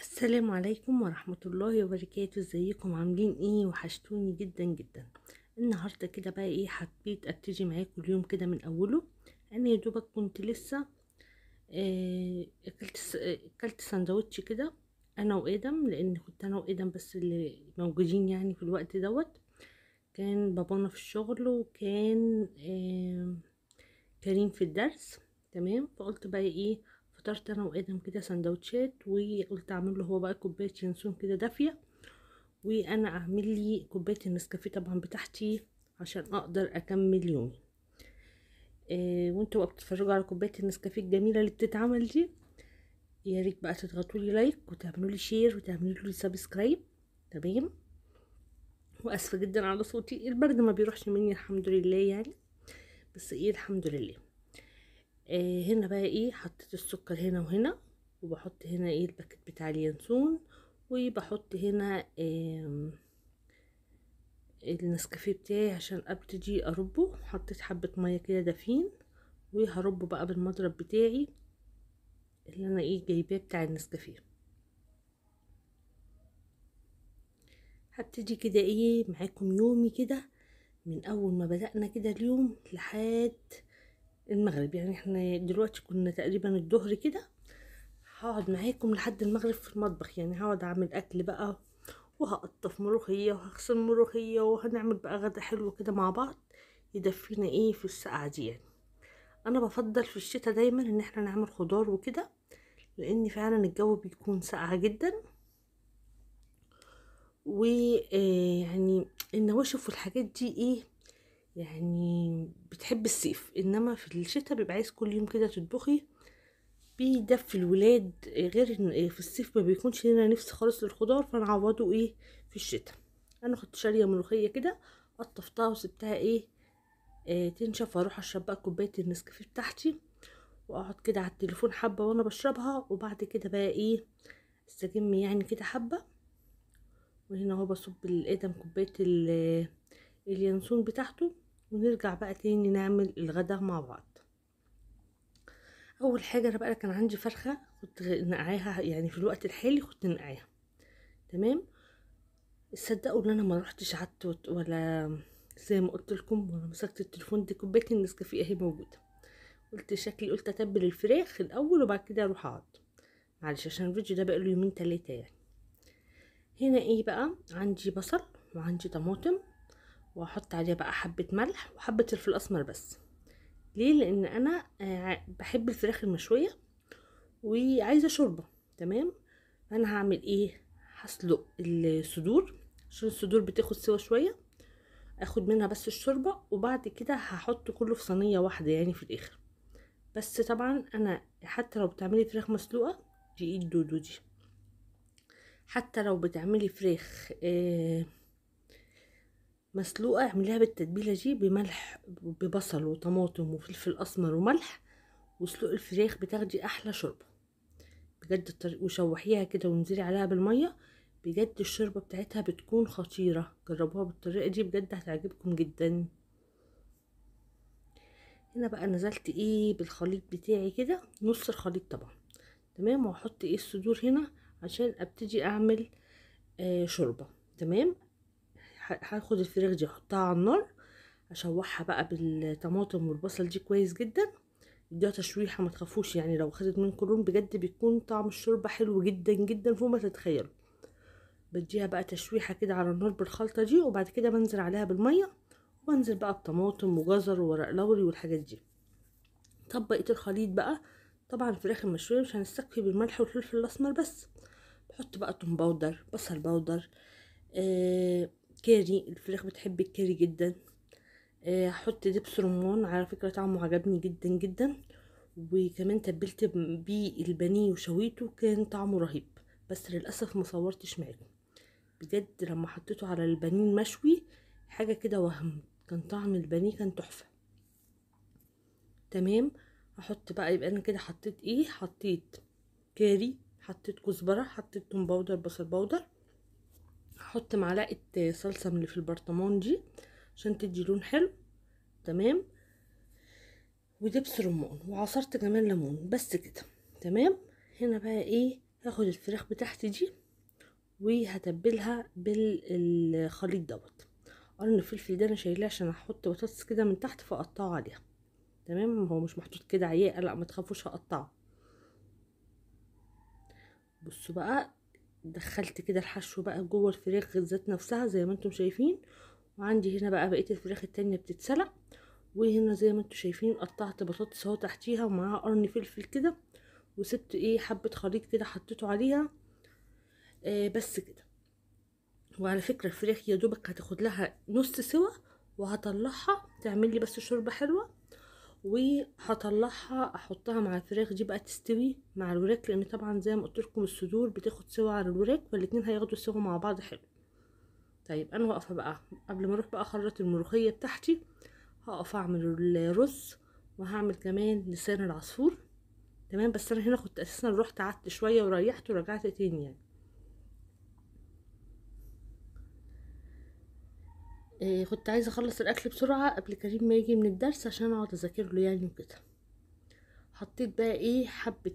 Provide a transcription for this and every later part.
السلام عليكم ورحمة الله وبركاته. ازيكم عاملين ايه؟ وحشتوني جدا جدا. النهاردة كده بقى ايه، حبيت ابتدي معاكم اليوم كده من اوله. انا يا دوبك كنت لسه اكلت سندوتش كده انا وادم، لان كنت انا وادم بس اللي موجودين يعني في الوقت دوت. كان بابانا في الشغل، وكان كريم في الدرس. تمام، فقلت بقى ايه، فطرت انا وادم كده سندوتشات، وقلت اعمل له هو بقى كوبايه ينسون كده دافيه، وانا اعمل لي كوبايه النسكافيه طبعا بتاعتي عشان اقدر اكمل يومي. وانتوا بقى بتتفرجوا على كوبايه النسكافيه الجميله اللي بتتعمل دي، يا ريت بقى تضغطوا لي لايك وتعملوا لي شير وتعملوا لي سبسكرايب. تمام. واسفه جدا على صوتي، البرد ما بيروحش مني الحمد لله يعني، بس ايه الحمد لله. هنا بقى ايه، حطيت السكر هنا وهنا، وبحط هنا ايه الباكت بتاع اليانسون، وبحط هنا النسكافيه بتاعي عشان ابتدي اربه. حطيت حبة مية كده دافين، وهربه بقى بالمضرب بتاعي اللي انا ايه جايباه بتاع النسكافيه. هبتدي كده ايه معاكم يومي كده من اول ما بدأنا كده اليوم لحد المغرب. يعني احنا دلوقتي كنا تقريبا الظهر كده، هقعد معاكم لحد المغرب في المطبخ. يعني هقعد اعمل اكل بقى، وهقطف ملوخية وهغسل ملوخية، وهنعمل بقى غدا حلو كده مع بعض يدفينا ايه في السقعة دي. يعني انا بفضل في الشتاء دايما ان احنا نعمل خضار وكده، لان فعلا الجو بيكون ساقع جدا. ويعني النواشف والحاجات دي ايه، يعني بتحب الصيف، انما في الشتاء بيبقى عايز كل يوم كده تطبخي، بيدفي الولاد. غير ان في الصيف ما بيكونش لنا نفس خالص للخضار، فنعوضه ايه في الشتاء. انا كنت شاريه ملوخيه كده، قطفتها وسبتها ايه تنشف، واروح اشرب بقى كوبايه النسكافيه بتاعتي، واقعد كده على التليفون حبه وانا بشربها. وبعد كده بقى ايه استجم يعني كده حبه. وهنا اهو بصب للادم كوبايه اليانسون بتاعته، ونرجع بقى تاني نعمل الغدا مع بعض. اول حاجه انا بقى كان عندي فرخه كنت نقعاها، يعني في الوقت الحالي كنت نقعاها. تمام. تصدقوا ان انا ما رحتش قعدت ولا زي ما قلت لكم، وانا مسكت التليفون دي كوبايه النسكافيه اهي موجوده. قلت شكلي قلت اتبل الفراخ الاول وبعد كده اروح اقعد. معلش عشان الفيديو ده بقاله يومين تلاتة يعني. هنا ايه بقى، عندي بصل وعندي طماطم، واحط عليها بقى حبه ملح وحبه فلفل اسمر بس. ليه؟ لان انا بحب الفراخ المشويه وعايزه شوربه. تمام. فانا هعمل ايه، هسلق الصدور عشان الصدور بتاخد سوا شويه، اخد منها بس الشوربه، وبعد كده هحط كله في صينيه واحده يعني في الاخر. بس طبعا انا حتى لو بتعملي فراخ مسلوقه، دي ايد دودو دي، حتى لو بتعملي فراخ مسلوقه اعمليها بالتتبيله دي بملح ببصل وطماطم وفلفل اسمر وملح، وسلق الفراخ بتاخدي احلى شوربه بجد. الطريق وشوحيها كده وانزلي عليها بالميه، بجد الشوربه بتاعتها بتكون خطيره. جربوها بالطريقه دي بجد هتعجبكم جدا. هنا بقى نزلت ايه بالخليط بتاعي كده، نص الخليط طبعا. تمام. واحط ايه الصدور هنا عشان ابتدي اعمل شوربه. تمام. هاخد الفراخ دي احطها على النار، اشوحها بقى بالطماطم والبصل دي كويس جدا، اديها تشويحه ما تخافوش. يعني لو خدت منكم لون بجد بيكون طعم الشوربه حلو جدا جدا فوق ما تتخيلوا. بديها بقى تشويحه كده على النار بالخلطه دي، وبعد كده بنزل عليها بالميه، وبنزل بقى بطماطم وجزر وورق لوري والحاجات دي. طب بقيه الخليط بقى، طبعا الفراخ المشويه مش هنستكفي بالملح والفلفل الاسمر بس، بحط بقى توم باودر، بصل باودر، كاري، الفراخ بتحب الكاري جدا. هحط دبس رمان، على فكره طعمه عجبني جدا جدا. وكمان تبلت بيه البانيه وشويته، كان طعمه رهيب. بس للاسف ما صورتش معاكم، بجد لما حطيته على البانيه المشوي حاجه كده وهم، كان طعم البانيه كان تحفه. تمام. هحط بقى، يبقى انا كده حطيت ايه، حطيت كاري، حطيت كزبره، حطيت توم باودر، بصل باودر. هحط معلقه صلصه من اللي في البرطمان دي عشان تدي لون حلو. تمام. ودبس رمان، وعصرت كمان ليمون، بس كده. تمام. هنا بقى ايه، هاخد الفراخ بتاعتي دي وهتبلها بالخليط دوت. قرن الفلفل ده انا شايلاه عشان احط بطاطس كده من تحت فاقطعه عليها. تمام، هو مش محطوط كده عياقه، لا ما تخافوش هقطعه. بصوا بقى، دخلت كده الحشو بقى جوه الفراخ ذات نفسها زي ما انتم شايفين. وعندي هنا بقى بقيه الفراخ التانية بتتسلق. وهنا زي ما انتم شايفين قطعت بطاطس اهو تحتيها ومعاها قرن فلفل كده. وسبت ايه حبه خليط كده حطيته عليها. بس كده. وعلى فكره الفراخ يا دوبك هتاخد لها نص سوا. وهطلعها تعمل لي بس شوربه حلوه. وهطلعها احطها مع الفراخ دي بقى تستوي مع الوراك، لان طبعا زي ما قلت لكم الصدور بتاخد سوا على الوراك، فالاتنين هياخدوا سوا مع بعض حلو. طيب انا واقفه بقى قبل ما اروح بقى اخرط الملوخيه بتاعتي. هقف اعمل الرز. وهعمل كمان لسان العصفور. تمام، بس انا هنا كنت اساسا رحت قعدت شويه وريحت ورجعت تاني يعني. كنت عايزه اخلص الاكل بسرعه قبل كريم ما يجي من الدرس عشان اقعد اذاكر له يعني وكده. حطيت بقى ايه حبه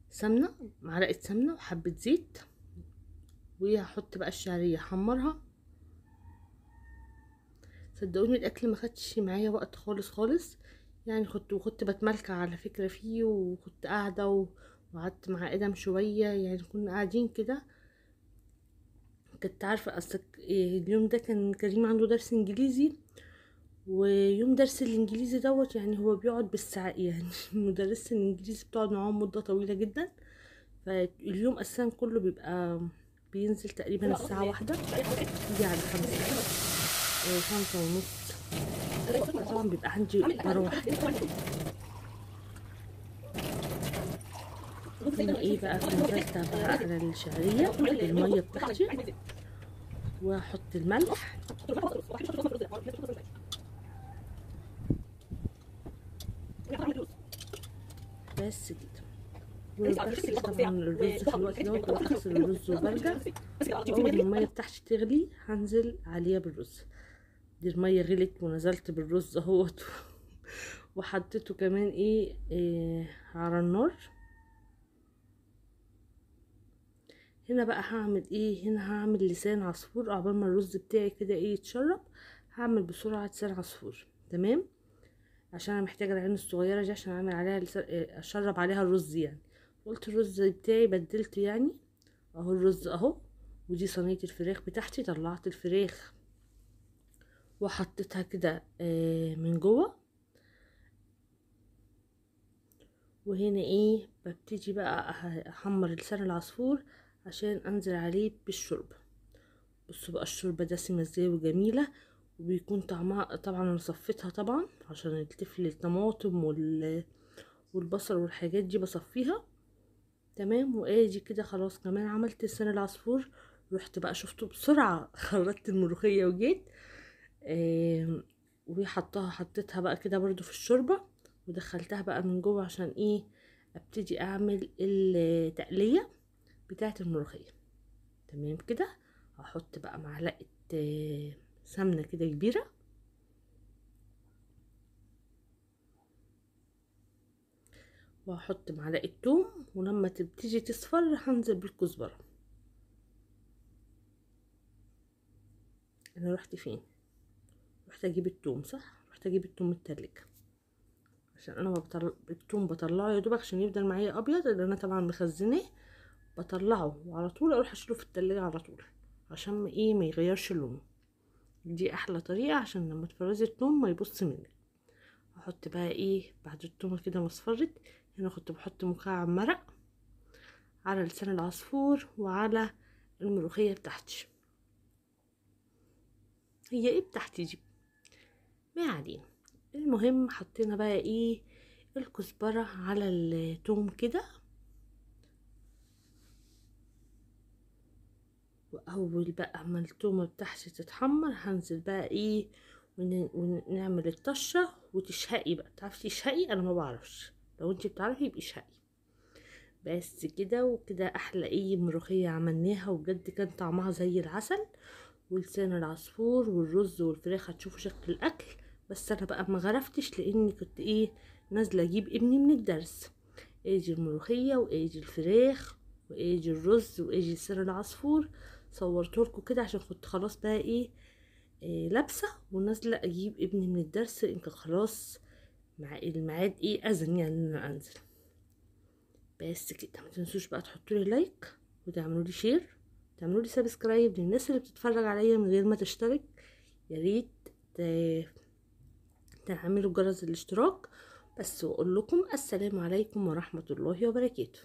سمنه، معلقه سمنه وحبه زيت. وهحط بقى الشعريه احمرها. صدقوني الاكل ما خدش معايا وقت خالص خالص. يعني كنت بتملكع على فكره فيه، وكنت قاعده وقعدت مع ادم شويه، يعني كنا قاعدين كده. كنت عارفه اصل اليوم ده كان كريم عنده درس انجليزي. ويوم درس الانجليزي دوت يعني هو بيقعد بالساعة يعني مدرسة الانجليزي بتقعد معاهم مدة طويلة جدا. فاليوم اساسا كله بيبقى بينزل تقريبا الساعة 1. يجي على 5، 5:30. طبعا بيبقى عندي مروح. هنا ايه بقى نزلت بقى على الشعرية المية بتاعتي. واحط الملح. بس كده. وبغسل طبعا الرز في الوقت دوت، بروح اغسل الرز وبرجع. اول ما الميه بتاعتي تغلي هنزل عليها بالرز. دي الميه غلت ونزلت بالرز اهوت وحطيته كمان إيه على النار. هنا بقى هعمل ايه، هنا هعمل لسان عصفور عقبال ما الرز بتاعي كده ايه يتشرب. هعمل بسرعه لسان عصفور. تمام، عشان انا محتاجه العين الصغيره دي عشان اعمل عليها اشرب عليها الرز يعني. قلت الرز بتاعي بدلته يعني. اهو الرز اهو. ودي صينيه الفراخ بتاعتي، طلعت الفراخ وحطيتها كده من جوه. وهنا ايه ببتدي بقى احمر لسان العصفور عشان انزل عليه بالشوربه. بصوا بقى الشوربه دسمه ازاي وجميله. وبيكون طعمها طبعا انا صفيتها طبعا عشان التفل الطماطم والبصل والحاجات دي بصفيها. تمام، وادي كده خلاص كمان عملت لسان العصفور. رحت بقى شفته بسرعه خرجت الملوخيه وجيت. حطيتها بقى كده برضو في الشوربه. ودخلتها بقى من جوه عشان ايه ابتدي اعمل التقليه بتاعه الملوخيه. تمام كده. هحط بقى معلقه سمنه كده كبيره. وهحط معلقه توم، ولما تبتدي تصفر هنزل بالكزبره. انا رحت فين؟ رحت اجيب التوم، صح، رحت اجيب التوم التلج. عشان انا التوم بطلعه يا دوبك عشان يفضل معايا ابيض، اللي انا طبعا مخزناه. بطلعه وعلى طول اروح اشيله في التلاجة على طول. عشان ما يغيرش لونه. دي احلى طريقة عشان لما تفرزي التوم ما يبص منك. هحط بقى بعد التومة كده مصفرت. هنا كنت بحط مكعب مرق على لسان العصفور وعلى الملوخية بتاعتي. هي بتاعتي دي ما علينا. المهم حطينا بقى الكزبرة على التوم كده. واول بقى ما التومه بتاعتي تتحمر هنزل بقى ونعمل الطشه وتشهقي بقى. تعرفي تشهقي؟ انا ما بعرفش. لو انتي بتعرفي يبقى اشهقي. بس كده وكده احلى ملوخيه عملناها، وبجد كان طعمها زي العسل. ولسان العصفور والرز والفراخ هتشوفوا شكل الاكل. بس انا بقى ما غرفتش لاني كنت نازله اجيب ابني من الدرس. ايجي الملوخية وايجي الفراخ وايجي الرز وايجي لسان العصفور. صورتهولكوا كده عشان كنت خلاص بقى لابسة ونازلة اجيب ابني من الدرس، ان كان خلاص مع الميعاد اذن يعني ان انا انزل. بس كده، ما تنسوش بقى تحطوا لي لايك وتعملوا لي شير، تعملوا لي سبسكرايب للناس اللي بتتفرج عليا من غير ما تشترك. يا ريت تعملوا جرس الاشتراك. بس واقول لكم السلام عليكم ورحمة الله وبركاته.